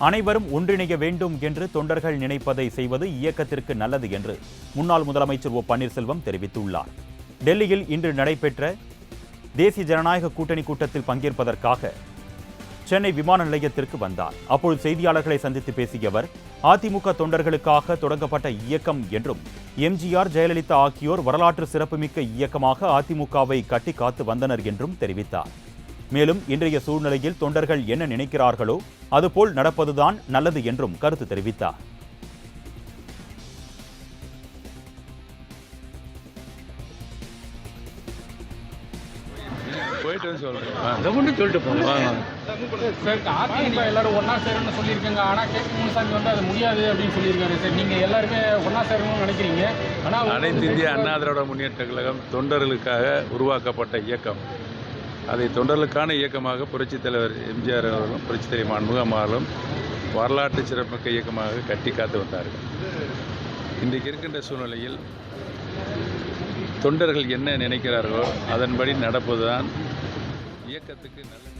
அனைவரும் ஒன்றிணைய வேண்டும் என்று தொண்டர்கள் நினைப்பதை செய்வது இயக்கத்திற்கு நல்லது என்று முன்னாள் முதலமைச்சர் ஓ பன்னீர்செல்வம் தெரிவித்துள்ளார். டெல்லியில் இன்று நடைபெற்ற தேசிய ஜனநாயக கூட்டணி கூட்டத்தில் பங்கேற்பதற்காக சென்னை விமான நிலையத்திற்கு வந்தார். அப்போது செய்தியாளர்களை சந்தித்து பேசிய அவர், அதிமுக தொண்டர்களுக்காக தொடங்கப்பட்ட இயக்கம் என்றும் எம்ஜிஆர், ஜெயலலிதா ஆகியோர் வரலாற்று சிறப்புமிக்க இயக்கமாக அதிமுகவை கட்டி காத்து வந்தனர் என்றும் தெரிவித்தார். மேலும் இன்றைய சூழ்நிலையில் தொண்டர்கள் என்ன நினைக்கிறார்களோ அதுபோல் நடப்பதுதான் நல்லது என்றும் கருத்து தெரிவித்தார். எல்லாரும் ஒன்னா சேரணும்னு சொல்லியிருக்காங்க. ஆனா கேபி முனுசாமி வந்து அது முடியாது அப்படின்னு சொல்லியிருக்காரு. சார், நீங்க எல்லாருமே ஒன்னா சேரணும்னு நினைக்கிறீங்க. ஆனா அனைத்து இந்திய அண்ணா திராவிட முன்னேற்ற கழகம் தொண்டர்களுக்காக உருவாக்கப்பட்ட இயக்கம். அதை தொண்டர்களுக்கான இயக்கமாக புரட்சித் தலைவர் எம்ஜிஆர் அவர்களும் புரட்சித் தலைவர் மாண்புமிகு அம்மாவும் வரலாற்று சிறப்புமிக்க இயக்கமாக கட்டி காத்து வந்தார்கள். இன்றைக்கு இருக்கின்ற சூழ்நிலையில் தொண்டர்கள் என்ன நினைக்கிறார்களோ அதன்படி நடப்பதுதான் இயக்கத்துக்கு நல்லது.